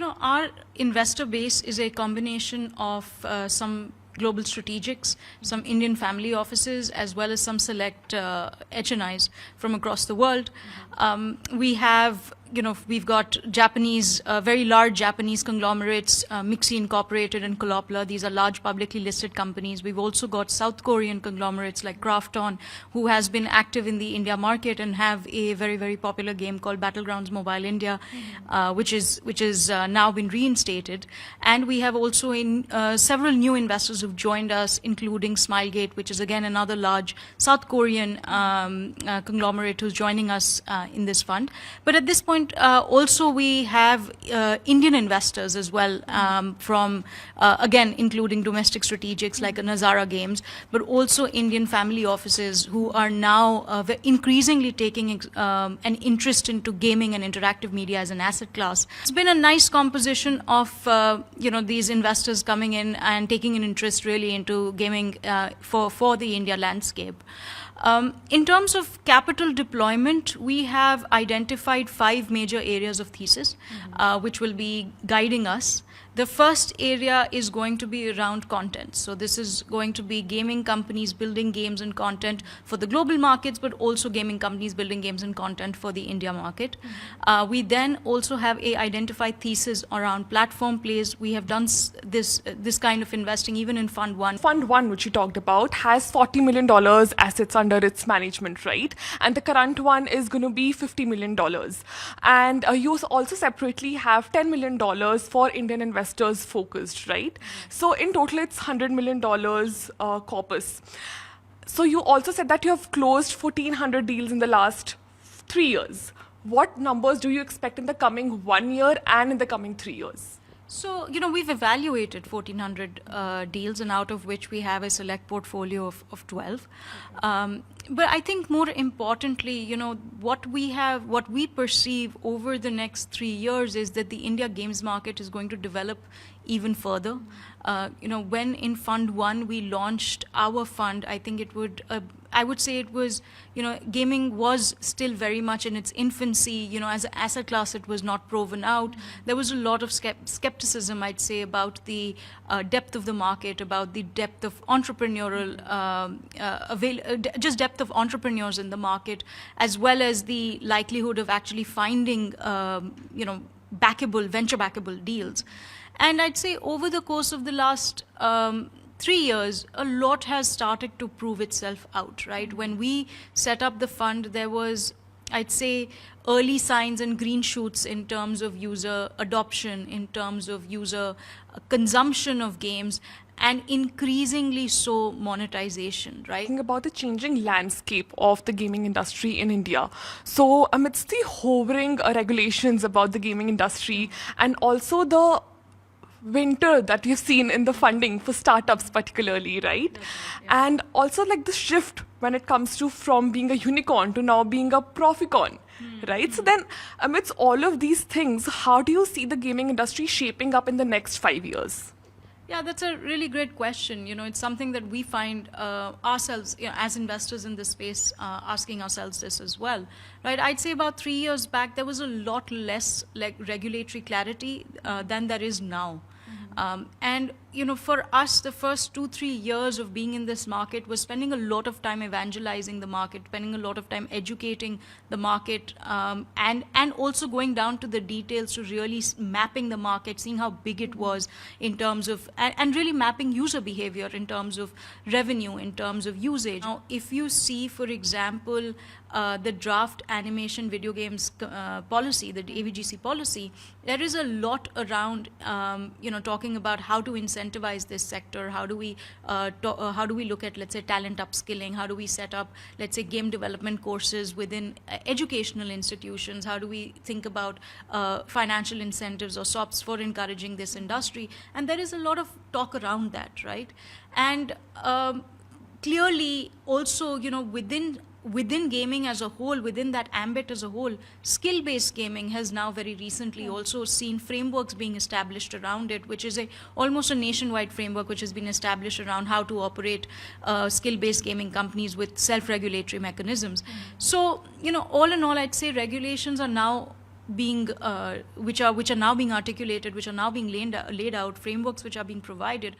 Our investor base is a combination of some global strategics, some Indian family offices, as well as some select HNIs from across the world. We have, we've got Japanese, very large Japanese conglomerates, Mixi Incorporated and Kolopla. These are large publicly listed companies. We've also got South Korean conglomerates like Krafton, who has been active in the India market and have a very, very popular game called Battlegrounds Mobile India, which is now been reinstated. And we have also several new investors who've joined us, including Smilegate, which is again another large South Korean conglomerate who's joining us in this fund. But at this point, also we have Indian investors as well, from again including domestic strategics like Nazara Games, but also Indian family offices who are now increasingly taking an interest into gaming and interactive media as an asset class. It's been a nice composition of these investors coming in and taking an interest really into gaming for the India landscape. In terms of capital deployment, we have identified 5 major areas of thesis, which will be guiding us. The first area is going to be around content. So this is going to be gaming companies building games and content for the global markets, but also gaming companies building games and content for the India market. We then also have a identified thesis around platform plays. We have done this kind of investing even in Fund 1. Fund 1, which you talked about, has $40 million assets under its management, right? And the current one is going to be $50 million. And you also separately have $10 million for Indian investors focused, right? So in total, it's $100 million corpus. So you also said that you have closed 1,400 deals in the last 3 years. What numbers do you expect in the coming 1 year and in the coming 3 years? So, we've evaluated 1,400 deals, and out of which we have a select portfolio of 12. But I think more importantly, what we perceive over the next 3 years is that the India games market is going to develop even further. When in Fund 1 we launched our fund, I think I would say it was, gaming was still very much in its infancy. As an asset class, it was not proven out. There was a lot of skepticism, I'd say, about the depth of the market, about the depth of entrepreneurial, just depth of entrepreneurs in the market, as well as the likelihood of actually finding, venture backable deals. And I'd say over the course of the last 3 years, a lot has started to prove itself out, right? When we set up the fund, there was, I'd say, early signs and green shoots in terms of user adoption, in terms of user consumption of games, and increasingly so monetization, right? Think about the changing landscape of the gaming industry in India. So amidst the hovering regulations about the gaming industry, and also the winter that you've seen in the funding for startups particularly, right? Yeah. And also like the shift when it comes to from being a unicorn to now being a proficon, right? So then amidst all of these things, how do you see the gaming industry shaping up in the next 5 years? Yeah, that's a really great question. It's something that we find ourselves, as investors in this space, asking ourselves this as well, right? I'd say about 3 years back, there was a lot less regulatory clarity than there is now. And for us, the first 2-3 years of being in this market was spending a lot of time evangelizing the market, spending a lot of time educating the market, and also going down to the details to really mapping the market, seeing how big it was in terms of, and really mapping user behavior in terms of revenue, in terms of usage. Now, if you see, for example, the draft animation video games policy, the AVGC policy, there is a lot around, talking about how to incentivize this sector. How do we look at, let's say, talent upskilling? How do we set up, let's say, game development courses within educational institutions? How do we think about financial incentives or SOPs for encouraging this industry? And there is a lot of talk around that, right? And clearly, also, within gaming as a whole, within that ambit as a whole, skill-based gaming has now very recently also seen frameworks being established around it, which is almost a nationwide framework which has been established around how to operate skill-based gaming companies with self-regulatory mechanisms. So, all in all, I'd say regulations are now being which are now being articulated, which are now being laid out, frameworks which are being provided